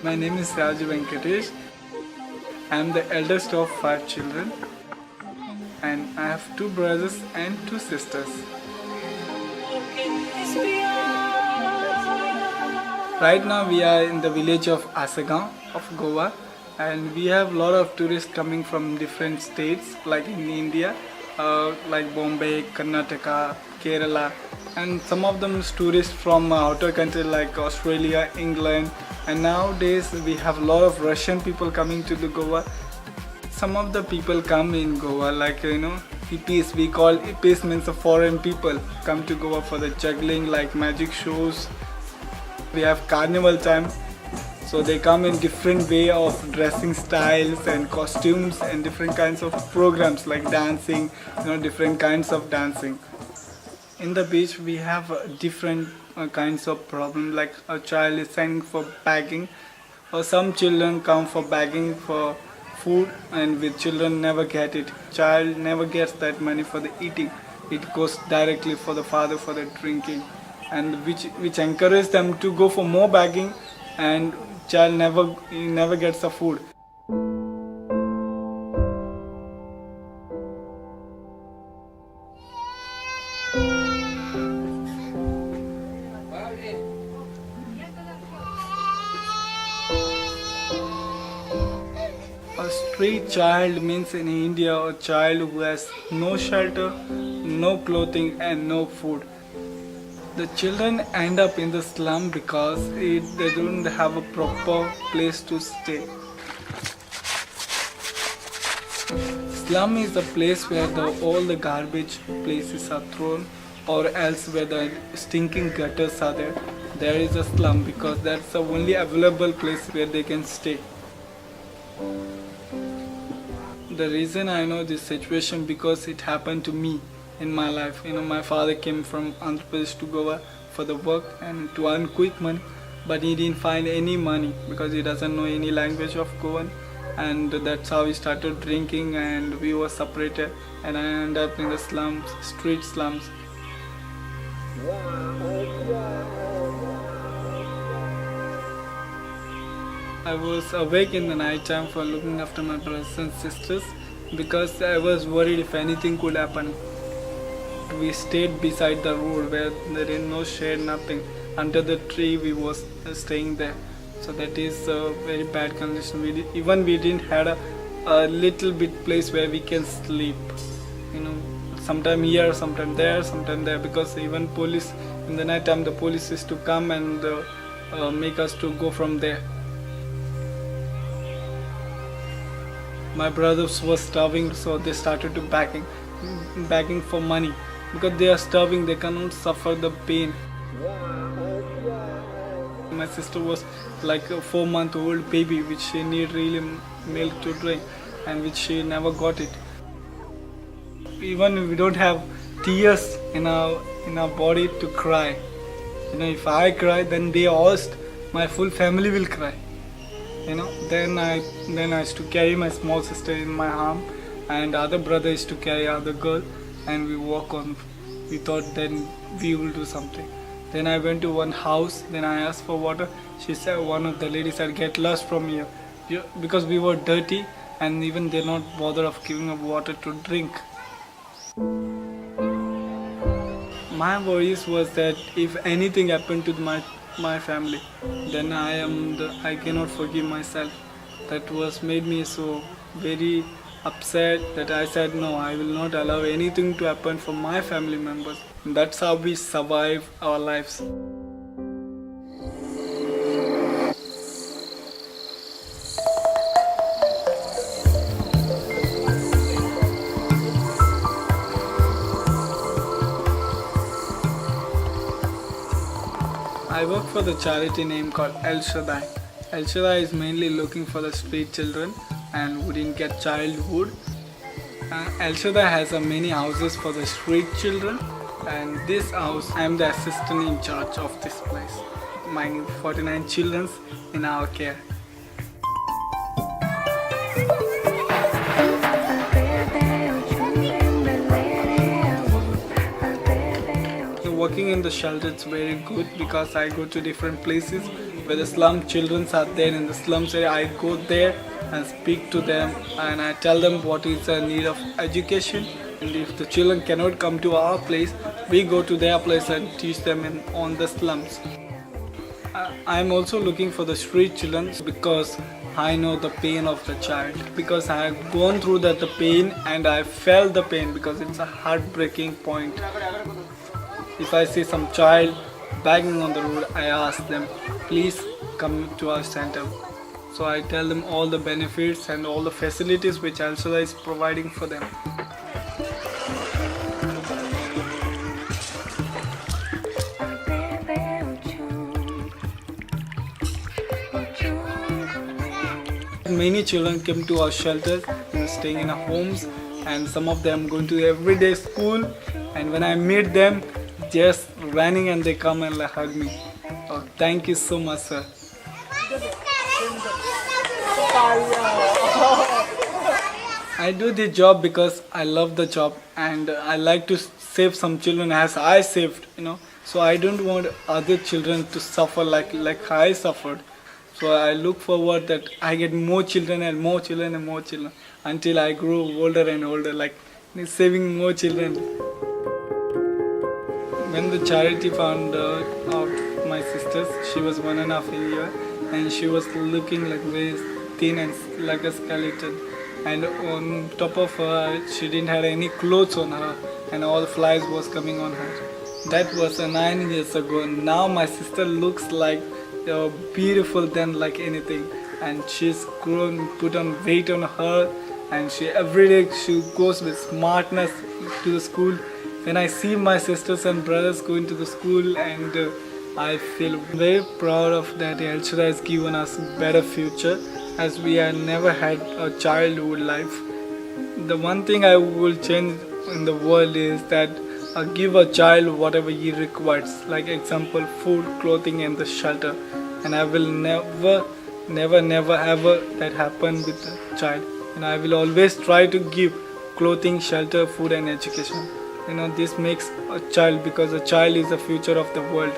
My name is Raju Venkatesh. I am the eldest of 5 children and I have 2 brothers and 2 sisters. Right now we are in the village of Asagam of Goa, and we have a lot of tourists coming from different states like in India, like Bombay, Karnataka, Kerala, and some of them is tourists from outer country like Australia, England, and nowadays we have a lot of Russian people coming to the Goa. Some of the people come in Goa like hippies, we call hippies means the foreign people come to Goa for the juggling like magic shows. We have carnival time, so they come in different way of dressing styles and costumes and different kinds of programs like dancing, different kinds of dancing. In the beach we have different kinds of problem, like a child is sent for begging, or some children come for begging for food, and with children never get it. Child never gets that money for the eating. It goes directly for the father for the drinking, and which encourages them to go for more begging, and child never gets the food. A street child means in India a child who has no shelter, no clothing and no food. The children end up in the slum because they don't have a proper place to stay. Slum is the place where all the garbage places are thrown, or else where the stinking gutters are there. There is a slum because that's the only available place where they can stay. The reason I know this situation because it happened to me in my life. My father came from Andhra Pradesh to Goa for the work and to earn quick money, but he didn't find any money because he doesn't know any language of Goan, and that's how he started drinking, and we were separated, and I ended up in the slums, street slums. I was awake in the night time for looking after my brothers and sisters because I was worried if anything could happen. We stayed beside the road where there is no shade, nothing. Under the tree we was staying there. So that is a very bad condition. We didn't have a little bit place where we can sleep. Sometime here, sometime there, because even police, in the night time the police used to come and make us to go from there. My brothers were starving, so they started to begging for money. Because they are starving, they cannot suffer the pain. My sister was like a 4-month-old baby, which she need really milk to drink, and which she never got it. Even if we don't have tears in our body to cry, if I cry, then my full family will cry. Then I used to carry my small sister in my arm, and other brother used to carry other girl, and we walk on. We thought then we will do something. Then I went to one house, then I asked for water. She said, one of the ladies said, get lost from here, because we were dirty, and even they not bother of giving us water to drink. My worries was that if anything happened to my family, then I cannot forgive myself. That was made me so very upset that I said no, I will not allow anything to happen for my family members. That's how we survive our lives. I work for the charity name called Shaddai. Shaddai is mainly looking for the street children and who didn't get childhood. Shaddai has many houses for the street children, and this house I am the assistant in charge of this place. My 49 children in our care. working in the shelter, it's very good because I go to different places where the slum children are there in the slums area. I go there and speak to them and I tell them what is the need of education. And if the children cannot come to our place, we go to their place and teach them on the slums. I'm also looking for the street children because I know the pain of the child, because I have gone through the pain and I felt the pain because it's a heartbreaking point. If I see some child begging on the road, I ask them, please come to our center. So I tell them all the benefits and all the facilities which Al Shaddai is providing for them. Many children came to our shelters and staying in our homes, and some of them going to everyday school, and when I meet them, just running and they come and hug me. Oh, thank you so much, sir. I do this job because I love the job and I like to save some children as I saved, So I don't want other children to suffer like I suffered. So I look forward that I get more children and more children and more children until I grow older and older, like saving more children. When the charity found out my sister, she was 1.5 years and she was looking like very thin and like a skeleton. And on top of her, she didn't have any clothes on her and all the flies was coming on her. That was 9 years ago. Now my sister looks like beautiful than like anything, and she's grown, put on weight on her, and she every day she goes with smartness to the school. When I see my sisters and brothers going to the school, and I feel very proud of that. El Shaddai has given us better future, as we have never had a childhood life. The one thing I will change in the world is that give a child whatever he requires, like example food, clothing and the shelter. And I will never ever that happen with a child. And I will always try to give clothing, shelter, food and education. This makes a child, because a child is the future of the world.